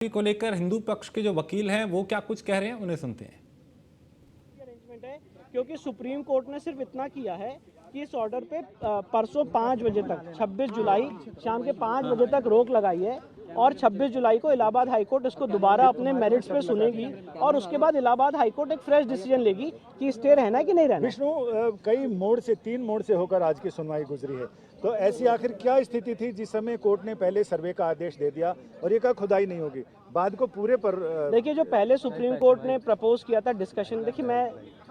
को लेकर हिंदू पक्ष के जो वकील हैं वो क्या कुछ कह रहे हैं, उन्हें सुनते हैं। अरेंजमेंट है क्योंकि सुप्रीम कोर्ट ने सिर्फ इतना किया है कि इस ऑर्डर पे परसों 5 बजे तक 26 जुलाई शाम के 5 बजे तक रोक लगाई है और 26 जुलाई को इलाहाबाद हाईकोर्ट इसको दोबारा अपने मेरिट्स पे सुनेगी और उसके बाद इलाहाबाद हाईकोर्ट एक फ्रेश डिसीजन लेगी कि स्टे रहना है कि नहीं रहना। विष्णु, कई मोड़ से 3 मोड़ से होकर आज की सुनवाई गुजरी है, तो ऐसी आखिर क्या स्थिति थी जिस समय कोर्ट ने पहले सर्वे का आदेश दे दिया और ये का खुदाई नहीं होगी, बाद को पूरे पर देखिए, जो पहले सुप्रीम कोर्ट ने प्रपोज किया था डिस्कशन, देखिए मैं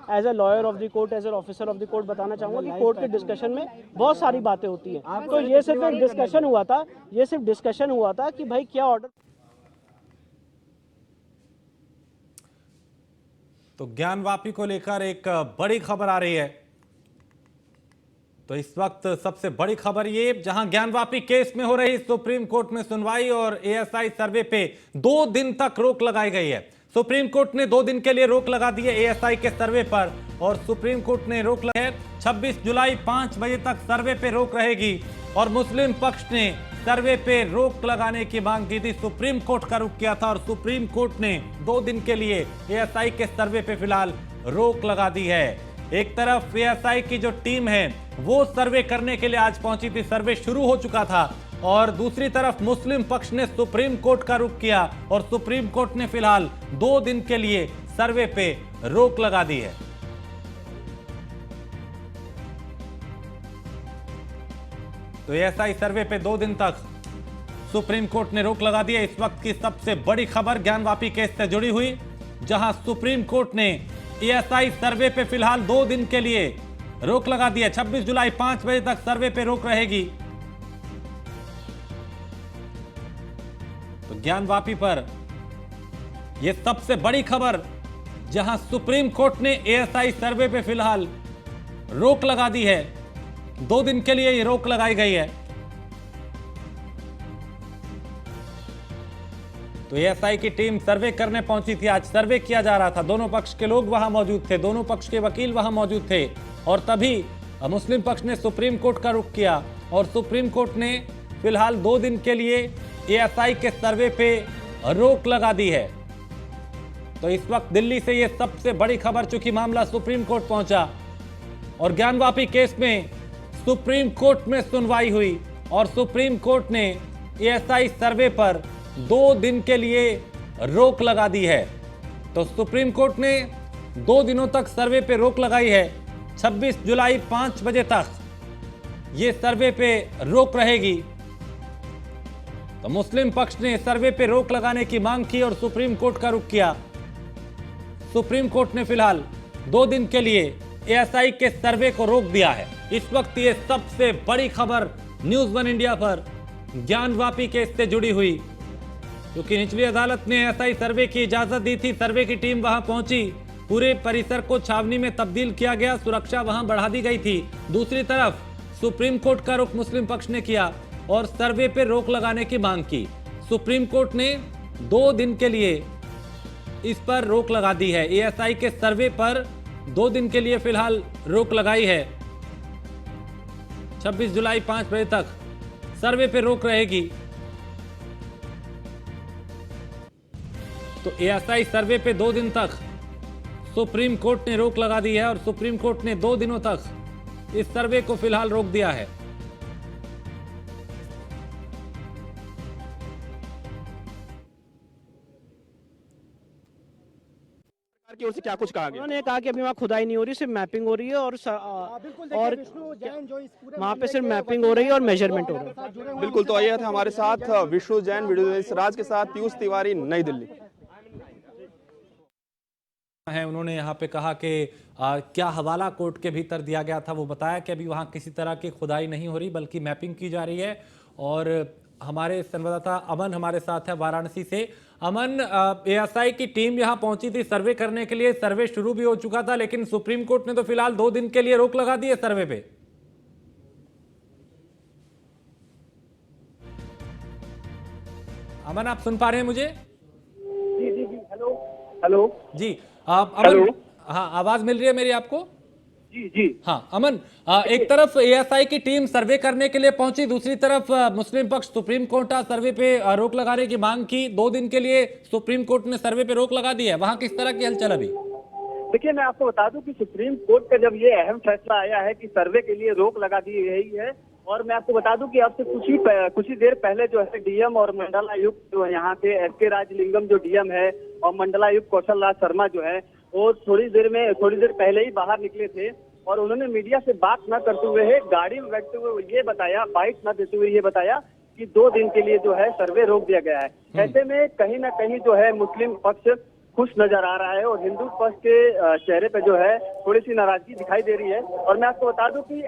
as a lawyer of the court, as a officer of the court बताना चाहूंगा कि कोर्ट के डिस्कशन में बहुत सारी बातें होती हैं। तो ये सिर्फ एक डिस्कशन हुआ था, ये सिर्फ डिस्कशन हुआ था कि भाई क्या ऑर्डर। तो ज्ञानवापी को लेकर एक बड़ी खबर आ रही है। तो इस वक्त सबसे बड़ी खबर ये, जहां ज्ञानवापी केस में हो रही सुप्रीम कोर्ट में सुनवाई और एएसआई सर्वे पे 2 दिन तक रोक लगाई गई है। सुप्रीम कोर्ट ने 2 दिन के लिए रोक लगा दी है एएसआई के सर्वे पर और सुप्रीम कोर्ट ने रोक लगाई है 26 जुलाई 5 बजे तक सर्वे पे रोक रहेगी। और मुस्लिम पक्ष ने सर्वे पे रोक लगाने की मांग की थी, सुप्रीम कोर्ट का रुख किया था और सुप्रीम कोर्ट ने 2 दिन के लिए एएसआई के सर्वे पे फिलहाल रोक लगा दी है। एक तरफ एएसआई की जो टीम है वो सर्वे करने के लिए आज पहुंची थी, सर्वे शुरू हो चुका था, और दूसरी तरफ मुस्लिम पक्ष ने सुप्रीम कोर्ट का रुख किया और सुप्रीम कोर्ट ने फिलहाल 2 दिन के लिए सर्वे पे रोक लगा दी है। तो एएसआई सर्वे पे 2 दिन तक सुप्रीम कोर्ट ने रोक लगा दी है। इस वक्त की सबसे बड़ी खबर ज्ञानवापी केस से जुड़ी हुई, जहां सुप्रीम कोर्ट ने एएसआई सर्वे पे फिलहाल 2 दिन के लिए रोक लगा दी है। 26 जुलाई 5 बजे तक सर्वे पे रोक रहेगी। तो ज्ञानवापी पर यह सबसे बड़ी खबर, जहां सुप्रीम कोर्ट ने एएसआई सर्वे पे फिलहाल रोक लगा दी है। 2 दिन के लिए यह रोक लगाई गई है। तो एएसआई की टीम सर्वे करने पहुंची थी, आज सर्वे किया जा रहा था, दोनों पक्ष के लोग वहां मौजूद थे, दोनों पक्ष के वकील वहां मौजूद थे, और तभी मुस्लिम पक्ष ने सुप्रीम कोर्ट का रुख किया और सुप्रीम कोर्ट ने फिलहाल 2 दिन के लिए एएसआई के सर्वे पे रोक लगा दी है। तो इस वक्त दिल्ली से यह सबसे बड़ी खबर, चूंकि मामला सुप्रीम कोर्ट पहुंचा और ज्ञानवापी केस में सुप्रीम कोर्ट में सुनवाई हुई और सुप्रीम कोर्ट ने एएसआई सर्वे पर 2 दिन के लिए रोक लगा दी है। तो सुप्रीम कोर्ट ने 2 दिनों तक सर्वे पे रोक लगाई है। 26 जुलाई 5 बजे तक ये सर्वे पे रोक रहेगी। तो मुस्लिम पक्ष ने सर्वे पे रोक लगाने की मांग की और सुप्रीम कोर्ट का रुख किया। सुप्रीम कोर्ट ने फिलहाल 2 दिन के लिए एएसआई के सर्वे को रोक दिया है। इस वक्त ये सबसे बड़ी खबर न्यूज़ 1 इंडिया पर ज्ञानवापी केस से जुड़ी हुई, क्योंकि निचली अदालत ने एएसआई सर्वे की इजाजत दी थी, सर्वे की टीम वहां पहुंची, पूरे परिसर को छावनी में तब्दील किया गया, सुरक्षा वहां बढ़ा दी गई थी। दूसरी तरफ सुप्रीम कोर्ट का रुख मुस्लिम पक्ष ने किया और सर्वे पे रोक लगाने की मांग की। सुप्रीम कोर्ट ने 2 दिन के लिए इस पर रोक लगा दी है। एएसआई के सर्वे पर 2 दिन के लिए फिलहाल रोक लगाई है। 26 जुलाई 5 बजे तक सर्वे पे रोक रहेगी। तो एएसआई सर्वे पे 2 दिन तक सुप्रीम कोर्ट ने रोक लगा दी है और सुप्रीम कोर्ट ने 2 दिनों तक इस सर्वे को फिलहाल रोक दिया है। की ओर से क्या कुछ कहा गया? उन्होंने कहा कि अभी वहाँ खुदाई नहीं हो रही, सिर्फ मैपिंग हो रही है और वहाँ पे सिर्फ मैपिंग हो रही है और मेजरमेंट हो रहा है। बिल्कुल, तो आइए थे हमारे साथ विष्णु जैन, वीडियो जर्नलिस्ट राज के साथ पीयूष तिवारी, नई दिल्ली है। उन्होंने यहाँ पे कहा कि क्या हवाला कोर्ट के भीतर दिया गया था, वो बताया कि अभी वहाँ किसी तरह की खुदाई नहीं हो रही बल्कि मैपिंग की जा रही है। और हमारे संवाददाता अमन हमारे साथ है वाराणसी से। अमन, एएसआई की टीम यहाँ पहुंची थी सर्वे करने के लिए, सर्वे शुरू भी हो चुका था, लेकिन सुप्रीम कोर्ट ने तो फिलहाल 2 दिन के लिए रोक लगा दी है सर्वे पे। अमन, आप सुन पा रहे हैं मुझे? जी हेलो हेलो जी, आप अमन, हाँ, आवाज मिल रही है मेरी आपको? जी जी। हाँ अमन, एक तरफ एएसआई की टीम सर्वे करने के लिए पहुंची, दूसरी तरफ मुस्लिम पक्ष सुप्रीम कोर्ट सर्वे पे रोक लगाने की मांग की। 2 दिन के लिए सुप्रीम कोर्ट ने सर्वे पे रोक लगा दी है, वहां किस तरह की हलचल अभी? देखिए, मैं आपको बता दूं कि सुप्रीम कोर्ट का जब ये अहम फैसला आया है कि सर्वे के लिए रोक लगा दी गई है, और मैं आपको बता दूं कि अब से कुछ ही देर पहले जो है डीएम और मंडलायुक्त जो है यहाँ के एसके राजलिंगम जो डीएम है और मंडलायुक्त कौशल राज शर्मा जो है वो थोड़ी देर पहले ही बाहर निकले थे और उन्होंने मीडिया से बात न करते हुए गाड़ी में बैठते हुए ये बताया, बाइट न देते हुए ये बताया कि 2 दिन के लिए जो है सर्वे रोक दिया गया है। ऐसे में कहीं ना कहीं जो है मुस्लिम पक्ष खुश नजर आ रहा है और हिंदू पक्ष के चेहरे पे जो है थोड़ी सी नाराजगी दिखाई दे रही है। और मैं आपको बता दूं कि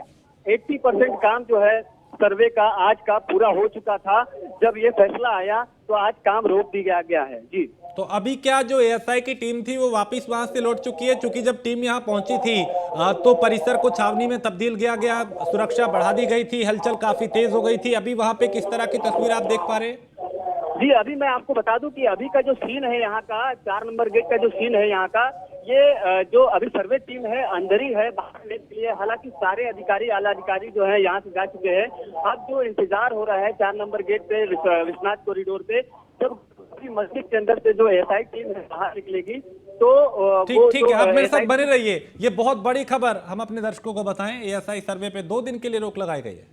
80% काम जो है सर्वे का आज का पूरा हो चुका था। जब ये फैसला आया तो आज काम रोक दिया गया है। जी, तो अभी क्या जो एएसआई की टीम थी वो वापस वहां से लौट चुकी है? क्योंकि जब टीम यहां पहुंची थी तो परिसर को छावनी में तब्दील किया गया, सुरक्षा बढ़ा दी गई थी, हलचल काफी तेज हो गई थी। अभी वहां पे किस तरह की तस्वीर आप देख पा रहे हैं? जी, अभी मैं आपको बता दूं कि अभी का जो सीन है यहाँ का 4 नंबर गेट का जो सीन है यहाँ का, ये जो अभी सर्वे टीम है अंदर ही है, बाहर लेने के लिए। हालांकि सारे अधिकारी, आला अधिकारी जो है यहाँ से जा चुके हैं। अब जो इंतजार हो रहा है 4 नंबर गेट पे, विश्वनाथ कॉरिडोर पे, जब मस्जिद के अंदर से जो एएसआई टीम है बाहर निकलेगी तो ठीक है, आप मेरे साथ बने रहिए। ये बहुत बड़ी खबर हम अपने दर्शकों को बताएं। एएसआई सर्वे पे 2 दिन के लिए रोक लगाई गई है।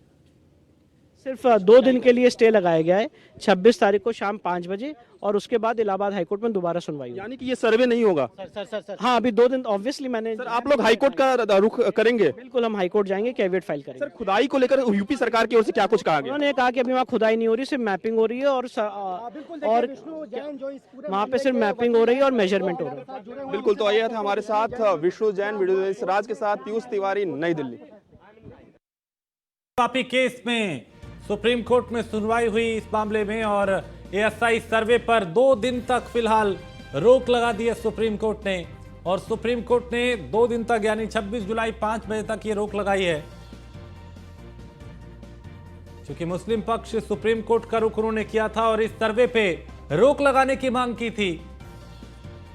सिर्फ 2 दिन के लिए स्टे लगाया गया है, 26 तारीख को शाम 5 बजे, और उसके बाद इलाहाबाद हाईकोर्ट में दोबारा सुनवाई होगी। यानी कि ये सर्वे नहीं होगा? सर हाँ, अभी 2 दिन ऑब्वियसली मैंने। सर, आप लोग हाईकोर्ट का रुख करेंगे? बिल्कुल, हम हाईकोर्ट जाएंगे, कैविएट फाइल करेंगे। सर, खुदाई को लेकर यूपी सरकार की ओर से क्या कुछ कहा गया? उन्होंने कहा कि अभी वहाँ खुदाई नहीं हो रही, सिर्फ मैपिंग हो रही है और वहाँ पे सिर्फ मैपिंग हो रही है और मेजरमेंट हो रहा है। बिल्कुल, तो आइए था हमारे साथ विष्णु जैन, वीडियो जर्नलिस्ट राज के साथ पीयूष तिवारी, नई दिल्ली। वापी केस में सुप्रीम कोर्ट में सुनवाई हुई इस मामले में और एएसआई सर्वे पर 2 दिन तक फिलहाल रोक लगा दी है सुप्रीम कोर्ट ने। और सुप्रीम कोर्ट ने 2 दिन तक यानी 26 जुलाई 5 बजे तक ये रोक लगाई है, क्योंकि मुस्लिम पक्ष सुप्रीम कोर्ट का रुख उन्होंने किया था और इस सर्वे पे रोक लगाने की मांग की थी।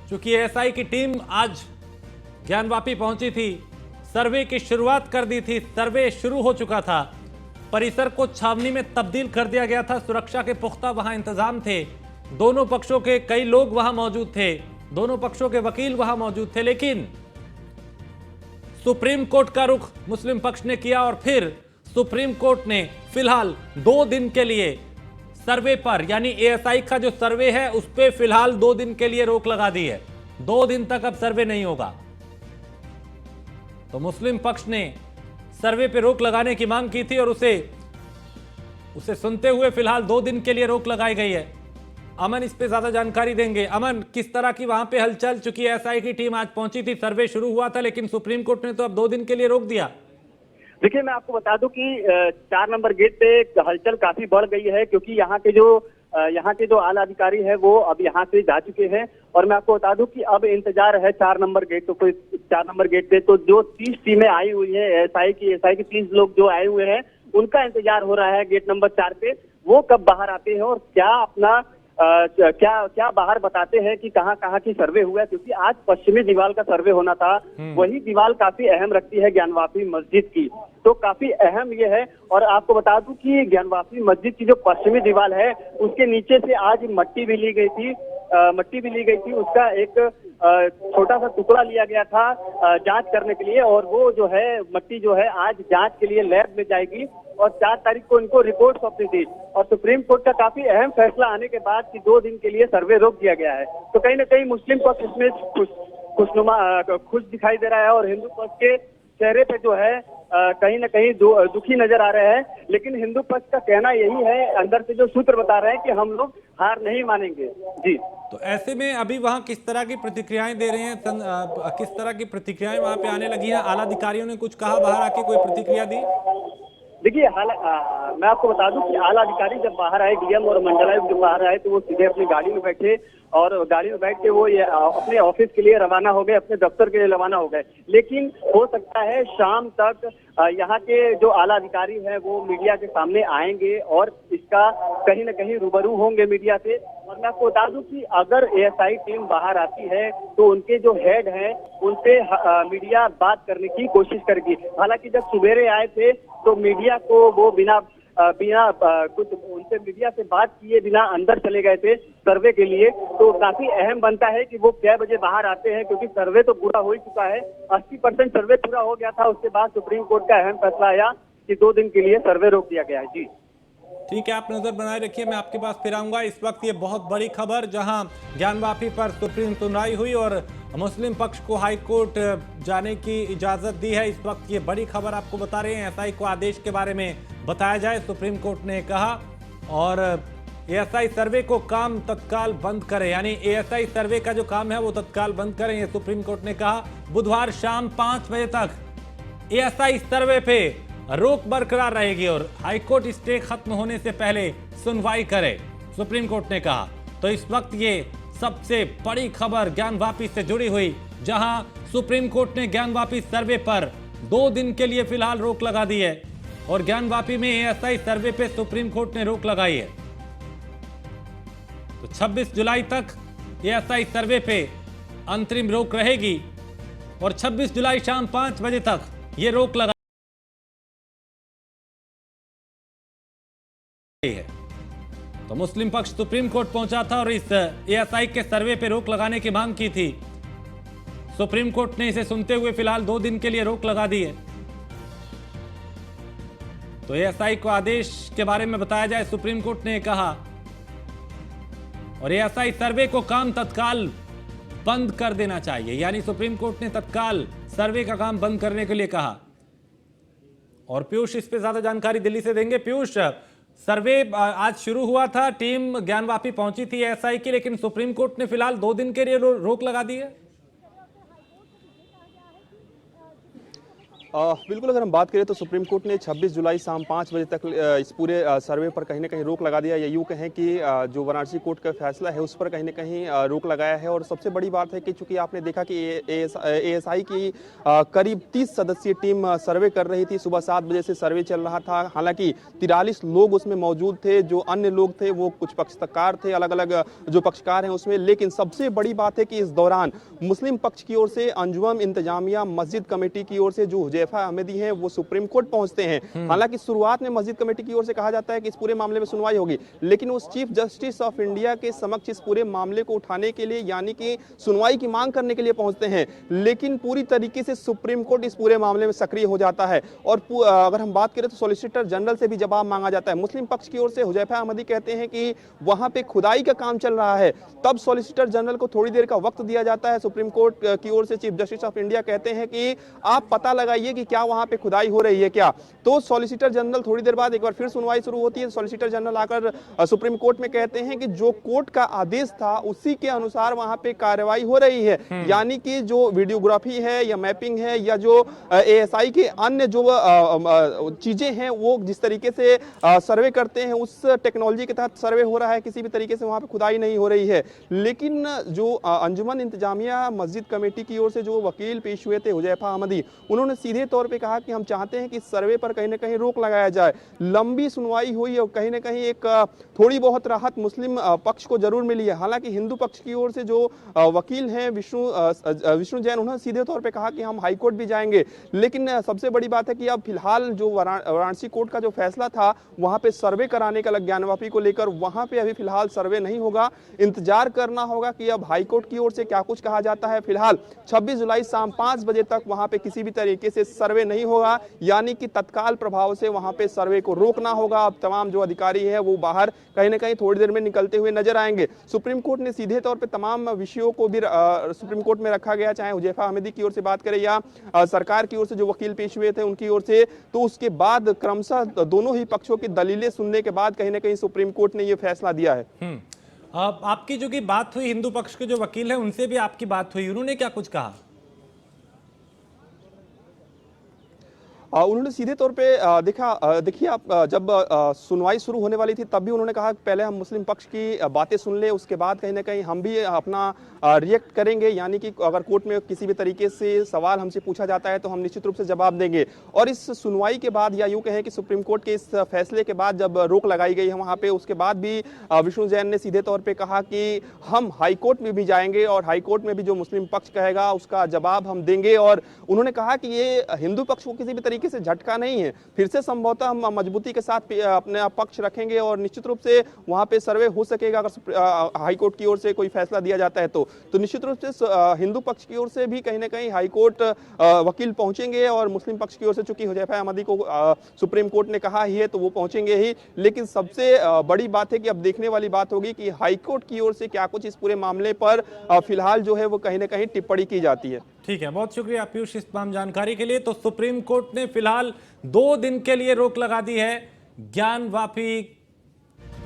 क्योंकि एएसआई की टीम आज ज्ञानवापी पहुंची थी, सर्वे की शुरुआत कर दी थी, सर्वे शुरू हो चुका था, परिसर को छावनी में तब्दील कर दिया गया था, सुरक्षा के पुख्ता वहां इंतजाम थे, दोनों पक्षों के कई लोग वहां मौजूद थे, दोनों पक्षों के वकील वहां मौजूद थे। लेकिन सुप्रीम कोर्ट का रुख मुस्लिम पक्ष ने किया और फिर सुप्रीम कोर्ट ने फिलहाल 2 दिन के लिए सर्वे पर, यानी एएसआई का जो सर्वे है उस पर फिलहाल 2 दिन के लिए रोक लगा दी है। 2 दिन तक अब सर्वे नहीं होगा। तो मुस्लिम पक्ष ने सर्वे पे रोक लगाने की मांग की थी और उसे सुनते हुए फिलहाल 2 दिन के लिए रोक लगाई गई है। अमन इस पे ज्यादा जानकारी देंगे। अमन, किस तरह की वहां पे हलचल? चूंकि एएसआई की टीम आज पहुंची थी, सर्वे शुरू हुआ था, लेकिन सुप्रीम कोर्ट ने तो अब 2 दिन के लिए रोक दिया। देखिए, मैं आपको बता दूं कि 4 नंबर गेट पे हलचल काफी बढ़ गई है, क्योंकि यहाँ के जो आला अधिकारी है वो अब यहाँ से जा चुके हैं। और मैं आपको बता दूं कि अब इंतजार है 4 नंबर गेट तो 4 नंबर गेट पे तो जो 30 टीमें आई हुई है एएसआई की 30 लोग जो आए हुए हैं, उनका इंतजार हो रहा है गेट नंबर 4 पे। वो कब बाहर आते हैं और क्या अपना क्या बाहर बताते हैं कि कहाँ की सर्वे हुआ है। क्योंकि आज पश्चिमी दीवार का सर्वे होना था, वही दीवार काफी अहम रखती है ज्ञानवापी मस्जिद की, तो काफी अहम ये है। और आपको बता दूं कि ज्ञानवापी मस्जिद की जो पश्चिमी दीवार है उसके नीचे से आज मट्टी भी ली गई थी, उसका एक छोटा सा टुकड़ा लिया गया था जांच करने के लिए, और वो जो है मट्टी जो है आज जांच के लिए लैब में जाएगी और 4 तारीख को इनको रिपोर्ट सौंपी थी। और सुप्रीम कोर्ट का काफी अहम फैसला आने के बाद कि 2 दिन के लिए सर्वे रोक दिया गया है, तो कहीं ना कहीं मुस्लिम पक्ष इसमें खुश दिखाई दे रहा है और हिंदू पक्ष के चेहरे पे जो है कहीं ना कहीं दुखी नजर आ रहे हैं। लेकिन हिंदू पक्ष का कहना यही है, अंदर से जो सूत्र बता रहे हैं कि हम लोग हार नहीं मानेंगे। जी, तो ऐसे में अभी वहां किस तरह की प्रतिक्रियाएं दे रहे हैं? किस तरह की प्रतिक्रियाएं वहां पे आने लगी हैं? आला अधिकारियों ने कुछ कहा, बाहर आके कोई प्रतिक्रिया दी? देखिए, मैं आपको बता दूं कि आला अधिकारी जब बाहर आए, डीएम और मंडलायुक्त जब बाहर आए, तो वो सीधे अपनी गाड़ी में बैठे और गाड़ी में बैठ के वो अपने ऑफिस के लिए रवाना हो गए, अपने दफ्तर के लिए रवाना हो गए। लेकिन हो सकता है शाम तक यहाँ के जो आला अधिकारी हैं वो मीडिया के सामने आएंगे और इसका कहीं ना कहीं रूबरू होंगे मीडिया से, और मैं आपको बता दूं कि अगर एएसआई टीम बाहर आती है तो उनके जो हेड हैं उनसे मीडिया बात करने की कोशिश करेगी। हालांकि जब सवेरे आए थे तो मीडिया को वो बिना कुछ उनसे मीडिया से बात किए बिना अंदर चले गए थे सर्वे के लिए। तो काफी अहम बनता है कि वो क्या बजे बाहर आते हैं, क्योंकि सर्वे तो पूरा हो ही चुका है। 80% सर्वे पूरा हो गया था। उसके बाद सुप्रीम कोर्ट का अहम फैसला आया कि 2 दिन के लिए सर्वे रोक दिया गया है। जी ठीक है, आप नजर बनाए रखिए, मैं आपके पास फिर आऊंगा। इस वक्त ये बहुत बड़ी खबर, जहां ज्ञानवापी पर सुप्रीम सुनवाई हुई और मुस्लिम पक्ष को हाई कोर्ट जाने की इजाजत दी है। इस वक्त ये बड़ी खबर आपको बता रहे हैं। एएसआई को आदेश के बारे में बताया जाए, सुप्रीम कोर्ट ने कहा, और एएसआई सर्वे को काम तत्काल बंद करें, यानी एएसआई सर्वे का जो काम है वो तत्काल बंद करें, ये सुप्रीम कोर्ट ने कहा। बुधवार शाम 5 बजे तक एएसआई सर्वे पे रोक बरकरार रहेगी और हाईकोर्ट स्टे खत्म होने से पहले सुनवाई करे, सुप्रीम कोर्ट ने कहा। तो इस वक्त ये सबसे बड़ी खबर ज्ञानवापी से जुड़ी हुई, जहां सुप्रीम कोर्ट ने ज्ञानवापी सर्वे पर 2 दिन के लिए फिलहाल रोक लगा दी है और ज्ञानवापी में एएसआई सर्वे पे सुप्रीम कोर्ट ने रोक लगाई है। तो 26 जुलाई तक एएसआई सर्वे पे अंतरिम रोक रहेगी और 26 जुलाई शाम 5 बजे तक ये रोक लगा है। तो मुस्लिम पक्ष सुप्रीम कोर्ट पहुंचा था और इस एएसआई के सर्वे पे रोक लगाने की मांग की थी। सुप्रीम कोर्ट ने इसे सुनते हुए फिलहाल 2 दिन के लिए रोक लगा दी है। तो एएसआई को आदेश के बारे में बताया जाए, सुप्रीम कोर्ट ने कहा, और एएसआई सर्वे को काम तत्काल बंद कर देना चाहिए, यानी सुप्रीम कोर्ट ने तत्काल सर्वे का काम बंद करने के लिए कहा। और पीयूष इस पे ज्यादा जानकारी दिल्ली से देंगे। पीयूष, सर्वे आज शुरू हुआ था, टीम ज्ञानवापी पहुंची थी एएसआई की, लेकिन सुप्रीम कोर्ट ने फिलहाल 2 दिन के लिए रोक लगा दी है। बिल्कुल, अगर हम बात करें तो सुप्रीम कोर्ट ने 26 जुलाई शाम 5 बजे तक इस पूरे सर्वे पर कहीं ना कहीं रोक लगा दिया, या यूँ कहें कि जो वाराणसी कोर्ट का फैसला है उस पर कहीं ना कहीं रोक लगाया है। और सबसे बड़ी बात है कि चूंकि आपने देखा कि एएसआई की करीब 30 सदस्यीय टीम सर्वे कर रही थी। सुबह 7 बजे से सर्वे चल रहा था। हालांकि 43 लोग उसमें मौजूद थे। जो अन्य लोग थे वो कुछ पक्षकार थे, अलग अलग जो पक्षकार हैं उसमें। लेकिन सबसे बड़ी बात है कि इस दौरान मुस्लिम पक्ष की ओर से अंजुमन इंतजामिया मस्जिद कमेटी की ओर से जो अहमदी हैं वो सुप्रीम कोर्ट पहुंचते हैं। हालांकि शुरुआत में मस्जिद कमेटी की ओर से कहा जाता है कि इस पूरे मामले में सुनवाई होगी, लेकिन उस चीफ जस्टिस ऑफ इंडिया के समक्ष इस पूरे मामले को उठाने के लिए, यानी कि सुनवाई की मांग करने के लिए पहुंचते हैं। लेकिन पूरी तरीके से सुप्रीम कोर्ट इस पूरे मामले में सक्रिय हो जाता है। और अगर हम बात करें तो सॉलिसिटर जनरल से भी जवाब मांगा जाता है। मुस्लिम पक्ष की ओर से हुजैफा अहमदी कहते हैं कि वहां पे खुदाई का काम चल रहा है, तब सॉलिसिटर जनरल को थोड़ी देर का वक्त दिया जाता है। सुप्रीम कोर्ट की ओर से चीफ जस्टिस ऑफ इंडिया कहते हैं कि आप पता लगाइए कि क्या वहां पे खुदाई हो रही है क्या। तो सॉलिसिटर जनरल थोड़ी देर बाद एक बार फिर सुनवाई शुरू होती है। सॉलिसिटर जनरल आकर सुप्रीम कोर्ट में कहते हैं कि जो कोर्ट का आदेश था उसी के अनुसार वहां पे कार्रवाई हो रही है, यानी कि जो वीडियोग्राफी है या मैपिंग है या जो एएसआई के अन्य जो चीजें हैं वो जिस तरीके से सर्वे करते हैं उस टेक्नोलॉजी के तहत सर्वे हो रहा है, किसी भी तरीके से वहां पे खुदाई नहीं हो रही है। लेकिन जो अंजुमन इंतजामिया मस्जिद कमेटी की ओर से जो वकील पेश हुए थे हुजैफा अहमदी, उन्होंने सीधे तौर पे कहा कि हम चाहते हैं कि इस सर्वे पर कहीं ना कहीं रोक लगाया जाए। लंबी सुनवाई हुई और कहीं ना कहीं एक थोड़ी बहुत राहत मुस्लिम पक्ष को जरूर मिली है। हालांकि हिंदू पक्ष की ओर से जो वकील हैं विष्णु जैन, उन्होंने सीधे तौर पे कहा कि हम हाई कोर्ट भी जाएंगे। लेकिन सबसे बड़ी बात है कि अब फिलहाल जो वाराणसी कोर्ट का जो फैसला था वहां पे सर्वे कराने का ज्ञानवापी को लेकर, वहां पे अभी फिलहाल सर्वे नहीं होगा। इंतजार करना होगा कि अब हाई कोर्ट की ओर से क्या कुछ कहा जाता है। फिलहाल 26 जुलाई शाम 5 बजे तक वहां पे किसी भी तरीके से सर्वे नहीं होगा, यानी कि तत्काल प्रभाव से वहां पे सर्वे को रोकना होगा। अब तमाम जो अधिकारी है वो बाहर कहीं ना कहीं थोड़ी देर में निकलते हुए नजर आएंगे। सुप्रीम कोर्ट ने सीधे तौर पे तमाम विषयों को भी सुप्रीम कोर्ट में रखा गया, चाहे हुजैफा अहमदी की ओर से बात करें या सरकार की ओर से जो वकील पेश हुए थे उनकी ओर से। तो उसके बाद क्रमशः दोनों ही पक्षों की दलीलें सुनने के बाद कहीं ना कहीं सुप्रीम कोर्ट ने यह फैसला दिया है। आपकी जो की बात हुई हिंदू पक्ष के जो वकील है उनसे भी आपकी बात हुई, उन्होंने क्या कुछ कहा? उन्होंने सीधे तौर पे देखिए आप जब सुनवाई शुरू होने वाली थी तब भी उन्होंने कहा कि पहले हम मुस्लिम पक्ष की बातें सुन ले, उसके बाद कहीं ना कहीं हम भी अपना रिएक्ट करेंगे, यानी कि अगर कोर्ट में किसी भी तरीके से सवाल हमसे पूछा जाता है तो हम निश्चित रूप से जवाब देंगे। और इस सुनवाई के बाद या यूं कहें कि सुप्रीम कोर्ट के इस फैसले के बाद जब रोक लगाई गई है वहां पे, उसके बाद भी विष्णु जैन ने सीधे तौर पे कहा कि हम हाई कोर्ट में भी जाएंगे और हाई कोर्ट में भी जो मुस्लिम पक्ष कहेगा उसका जवाब हम देंगे। और उन्होंने कहा कि ये हिंदू पक्ष को किसी भी तरीके से झटका नहीं है, फिर से संभवतः हम मजबूती के साथ अपने पक्ष रखेंगे और निश्चित रूप से वहां पे सर्वे हो सकेगा अगर हाई कोर्ट की ओर से कोई फैसला दिया जाता है तो निश्चित रूप से हिंदू पक्ष की ओर से भी कहीं ना कहीं हाई कोर्ट वकील पहुंचेंगे और मुस्लिम पक्ष की ओर से चूंकि हुजैफा अहमदी को सुप्रीम कोर्ट ने कहा ही है तो वो पहुंचेंगे ही। लेकिन सबसे बड़ी बात है कि अब देखने वाली बात होगी कि हाई कोर्ट की ओर से क्या कुछ इस पूरे मामले पर फिलहाल जो है वो कहीं ना कहीं टिप्पणी की जाती है। ठीक है, बहुत शुक्रिया पीयूष इस तमाम जानकारी के लिए। तो सुप्रीम कोर्ट ने फिलहाल 2 दिन के लिए रोक लगा दी है। ज्ञानवापी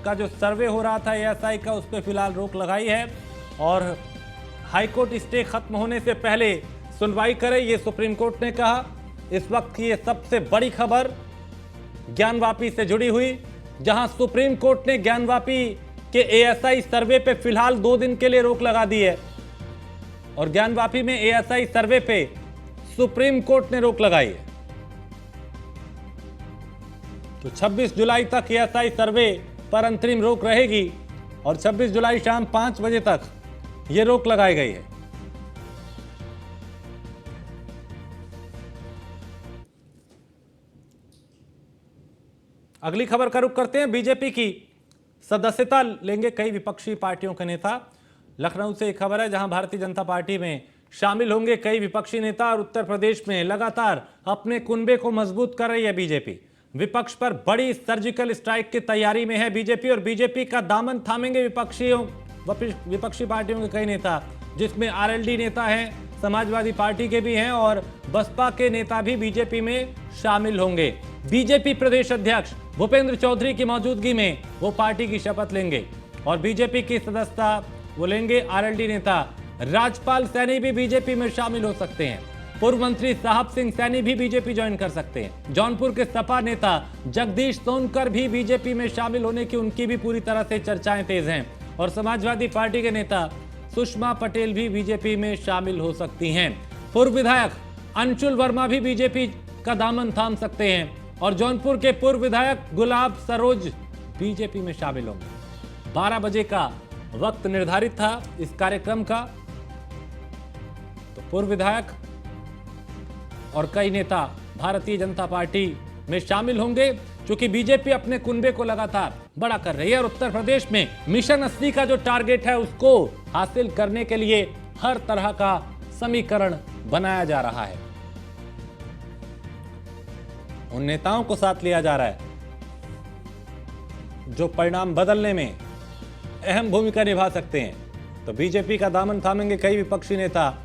का जो सर्वे हो रहा था एएसआई का, उस पर फिलहाल रोक लगाई है और हाईकोर्ट स्टे खत्म होने से पहले सुनवाई करे, ये सुप्रीम कोर्ट ने कहा। इस वक्त की ये सबसे बड़ी खबर ज्ञानवापी से जुड़ी हुई, जहां सुप्रीम कोर्ट ने ज्ञानवापी के एएसआई सर्वे पे फिलहाल 2 दिन के लिए रोक लगा दी है और ज्ञानवापी में एएसआई सर्वे पे सुप्रीम कोर्ट ने रोक लगाई है। तो 26 जुलाई तक एएसआई सर्वे पर अंतरिम रोक रहेगी और 26 जुलाई शाम 5 बजे तक यह रोक लगाई गई है। अगली खबर का रुख करते हैं। बीजेपी की सदस्यता लेंगे कई विपक्षी पार्टियों के नेता। लखनऊ से एक खबर है जहां भारतीय जनता पार्टी में शामिल होंगे कई विपक्षी नेता और उत्तर प्रदेश में लगातार अपने कुनबे को मजबूत कर रही है बीजेपी। विपक्ष पर बड़ी सर्जिकल स्ट्राइक की तैयारी में है बीजेपी और बीजेपी का दामन थामेंगे विपक्षी पार्टियों के कई नेता, जिसमें आरएलडी नेता हैं, समाजवादी पार्टी के भी हैं और बसपा के नेता भी बीजेपी में शामिल होंगे। बीजेपी प्रदेश अध्यक्ष भूपेंद्र चौधरी की मौजूदगी में वो पार्टी की शपथ लेंगे और बीजेपी की सदस्यता वो लेंगे। आरएलडी नेता राजपाल सैनी भी बीजेपी में शामिल हो सकते हैं। पूर्व मंत्री साहब सिंह सैनी भी बीजेपी ज्वाइन कर सकते हैं। जौनपुर के सपा नेता जगदीश सोनकर भी बीजेपी में शामिल होने की उनकी भी पूरी तरह से चर्चाएं तेज हैं और समाजवादी पार्टी के नेता सुषमा पटेल भी बीजेपी में शामिल हो सकती हैं। पूर्व विधायक अंशुल वर्मा भी बीजेपी का दामन थाम सकते हैं और जौनपुर के पूर्व विधायक गुलाब सरोज बीजेपी में शामिल होंगे। 12 बजे का वक्त निर्धारित था इस कार्यक्रम का, तो पूर्व विधायक और कई नेता भारतीय जनता पार्टी में शामिल होंगे, क्योंकि बीजेपी अपने कुनबे को लगातार बड़ा कर रही है और उत्तर प्रदेश में मिशन 80 का जो टारगेट है उसको हासिल करने के लिए हर तरह का समीकरण बनाया जा रहा है। उन नेताओं को साथ लिया जा रहा है जो परिणाम बदलने में अहम भूमिका निभा सकते हैं। तो बीजेपी का दामन थामेंगे कई विपक्षी नेता।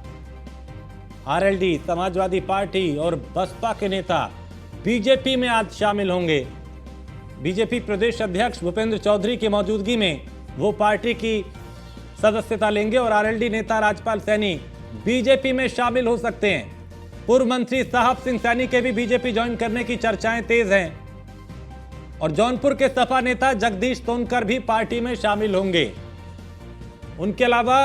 आरएलडी, समाजवादी पार्टी और बसपा के नेता बीजेपी में आज शामिल होंगे। बीजेपी प्रदेश अध्यक्ष भूपेंद्र चौधरी की मौजूदगी में वो पार्टी की सदस्यता लेंगे और आरएलडी नेता राजपाल सैनी बीजेपी में शामिल हो सकते हैं। पूर्व मंत्री साहब सिंह सैनी के भी बीजेपी ज्वाइन करने की चर्चाएं तेज हैं और जौनपुर के सपा नेता जगदीश सोनकर भी पार्टी में शामिल होंगे। उनके अलावा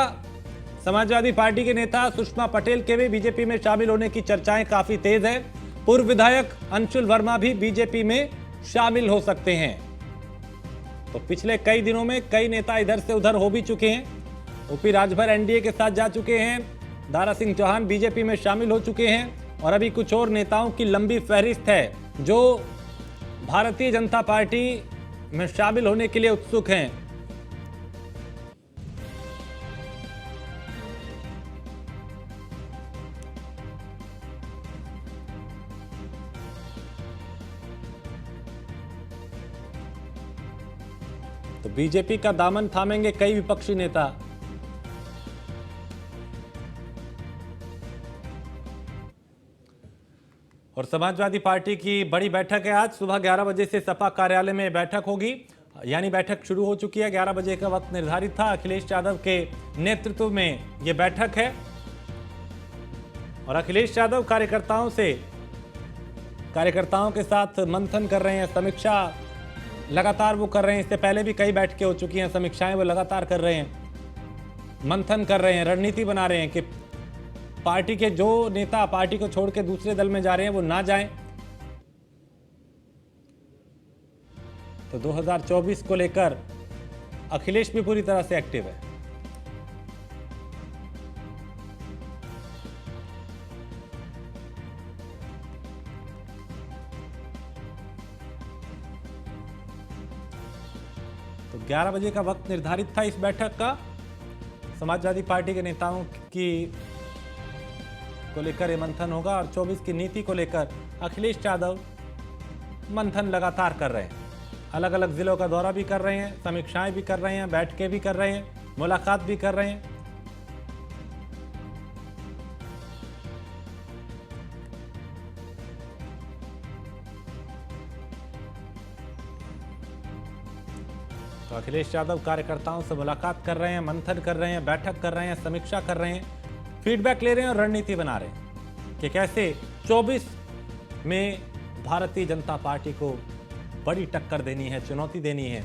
समाजवादी पार्टी के नेता सुषमा पटेल के भी बीजेपी में शामिल होने की चर्चाएं काफी तेज है। पूर्व विधायक अंशुल वर्मा भी बीजेपी में शामिल हो सकते हैं। तो पिछले कई दिनों में कई नेता इधर से उधर हो भी चुके हैं। ओपी राजभर एनडीए के साथ जा चुके हैं, दारा सिंह चौहान बीजेपी में शामिल हो चुके हैं और अभी कुछ और नेताओं की लंबी फहरिस्त है जो भारतीय जनता पार्टी में शामिल होने के लिए उत्सुक हैं। तो बीजेपी का दामन थामेंगे कई विपक्षी नेता। और समाजवादी पार्टी की बड़ी बैठक है आज सुबह 11 बजे से सपा कार्यालय में बैठक होगी, यानी बैठक शुरू हो चुकी है। 11 बजे का वक्त निर्धारित था। अखिलेश यादव के नेतृत्व में यह बैठक है और अखिलेश यादव कार्यकर्ताओं से कार्यकर्ताओं के साथ मंथन कर रहे हैं, समीक्षा लगातार वो कर रहे हैं। इससे पहले भी कई बैठकें हो चुकी हैं, समीक्षाएं वो लगातार कर रहे हैं, मंथन कर रहे हैं, रणनीति बना रहे हैं कि पार्टी के जो नेता पार्टी को छोड़ के दूसरे दल में जा रहे हैं वो ना जाएं। तो 2024 को लेकर अखिलेश भी पूरी तरह से एक्टिव है। तो 11 बजे का वक्त निर्धारित था इस बैठक का। समाजवादी पार्टी के नेताओं की को लेकर ये मंथन होगा और 24 की नीति को लेकर अखिलेश यादव मंथन लगातार कर रहे हैं। अलग अलग जिलों का दौरा भी कर रहे हैं, समीक्षाएं भी कर रहे हैं, बैठकें भी कर रहे हैं, मुलाकात भी कर रहे हैं। तो अखिलेश यादव कार्यकर्ताओं से मुलाकात कर रहे हैं, मंथन कर रहे हैं, बैठक कर रहे हैं, समीक्षा कर रहे हैं, फीडबैक ले रहे हैं और रणनीति बना रहे हैं कि कैसे 24 में भारतीय जनता पार्टी को बड़ी टक्कर देनी है, चुनौती देनी है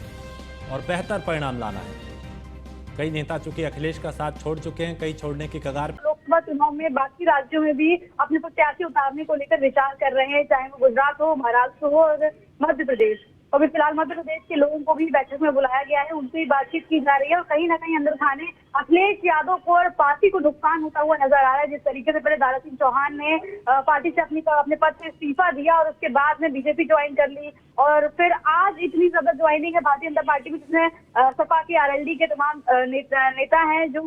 और बेहतर परिणाम लाना है। कई नेता चूंकि अखिलेश का साथ छोड़ चुके हैं, कई छोड़ने की कगार। लोकसभा चुनाव में बाकी राज्यों में भी अपने प्रत्याशी उतारने को लेकर विचार कर रहे हैं, चाहे वो गुजरात हो, महाराष्ट्र हो और मध्य प्रदेश। अभी फिलहाल मध्य प्रदेश के लोगों को भी बैठक में बुलाया गया है, उनसे ही बातचीत की जा रही है और कहीं ना कहीं अंदर खाने अखिलेश यादव को और पार्टी को नुकसान होता हुआ नजर आ रहा है। जिस तरीके से पहले दारा सिंह चौहान ने पार्टी से अपने पद से इस्तीफा दिया और उसके बाद में बीजेपी ज्वाइन कर ली और फिर आज इतनी ज्यादा ज्वाइनिंग है भारतीय जनता पार्टी में, जिसमें सपा के आरएलडी के तमाम नेता हैं जो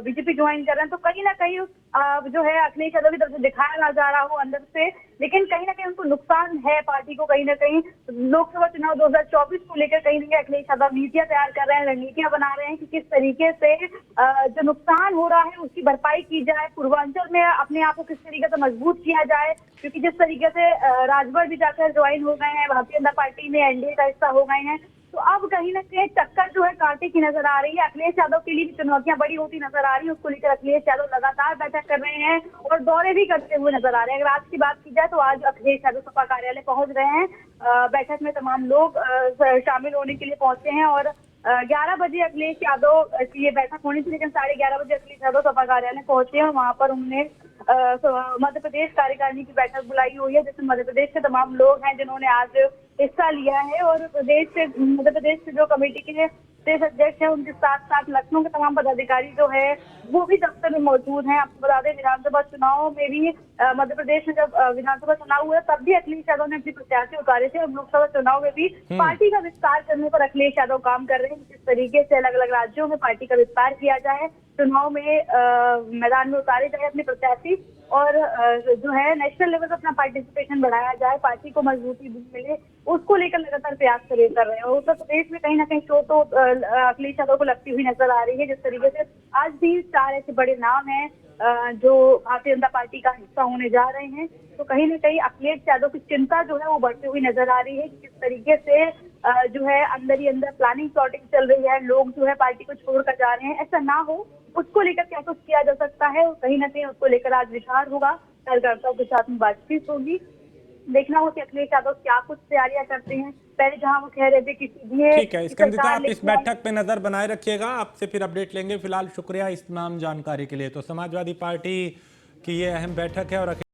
बीजेपी ज्वाइन कर रहे हैं। तो कहीं ना कहीं जो है अखिलेश यादव की तरफ से दिखाया ना जा रहा हो अंदर से, लेकिन कहीं ना कहीं उनको नुकसान है पार्टी को। कहीं ना कहीं लोकसभा चुनाव 2024 को लेकर कहीं ना कहीं अखिलेश यादव नीतियां तैयार कर रहे हैं, रणनीतियां बना रहे हैं कि किस तरीके से जो नुकसान हो रहा है उसकी भरपाई की जाए, पूर्वांचल में अपने आप को किस तरीके से मजबूत किया जाए। क्योंकि जिस तरीके से राजभर भी जाकर ज्वाइन हो गए हैं, भारतीय जनता पार्टी में एनडीए का हिस्सा हो गए हैं, तो अब कहीं ना कहीं टक्कर जो है कांटे की नजर आ रही है। अखिलेश यादव के लिए भी चुनौतियां बड़ी होती नजर आ रही है, उसको लेकर अखिलेश यादव लगातार बैठक कर रहे हैं और दौरे भी करते हुए नजर आ रहे हैं। अगर आज की बात की जाए तो आज अखिलेश यादव सपा कार्यालय पहुंच रहे हैं, बैठक में तमाम लोग शामिल होने के लिए पहुंचे हैं और 11 बजे अखिलेश यादव की ये बैठक होनी थी, लेकिन 11:30 बजे अखिलेश यादव सपा कार्यालय पहुंचे और वहां पर उन्होंने मध्य प्रदेश कार्यकारिणी की बैठक बुलाई हुई है, जिसमें मध्य प्रदेश के तमाम लोग हैं जिन्होंने आज हिस्सा लिया है और मध्य प्रदेश से जो कमेटी के प्रदेश अध्यक्ष है उनके साथ साथ लखनऊ के तमाम पदाधिकारी जो है वो भी दफ्तर में मौजूद हैं। आपको बता दें विधानसभा चुनाव में भी मध्य प्रदेश में जब विधानसभा चुनाव हुआ तब भी अखिलेश यादव ने अपने प्रत्याशी उतारे थे और लोकसभा चुनाव में भी पार्टी का विस्तार करने पर अखिलेश यादव काम कर रहे हैं। जिस तरीके से अलग अलग राज्यों में पार्टी का विस्तार किया जाए, चुनाव में मैदान में उतारे जाए अपने प्रत्याशी और जो है नेशनल लेवल पर अपना पार्टिसिपेशन बढ़ाया जाए, पार्टी को मजबूती मिले, उसको लेकर लगातार प्रयास कर रहे हैं। और उत्तर प्रदेश में कहीं ना कहीं शो तो अखिलेश यादव को लगती हुई नजर आ रही है। जिस तरीके से आज भी 4 ऐसे बड़े नाम हैं जो भारतीय जनता पार्टी का हिस्सा होने जा रहे हैं, तो कहीं ना कहीं अखिलेश यादव की चिंता जो है वो बढ़ती हुई नजर आ रही है कि किस तरीके से जो है अंदर ही अंदर प्लानिंग प्लॉटिंग चल रही है, लोग जो है पार्टी को छोड़कर जा रहे हैं, ऐसा ना हो उसको लेकर क्या कुछ किया जा सकता है और कहीं ना कहीं उसको लेकर आज विचार होगा, कार्यकर्ताओं के साथ में बातचीत होगी। देखना हो कि अखिलेश यादव क्या कुछ तैयारियां करते हैं। पहले जहां वो कह रहे थे कि सीधे ठीक है, स्कंदिता आप इस बैठक पे नजर बनाए रखिएगा, आपसे फिर अपडेट लेंगे। फिलहाल शुक्रिया इस तमाम जानकारी के लिए। तो समाजवादी पार्टी की ये अहम बैठक है और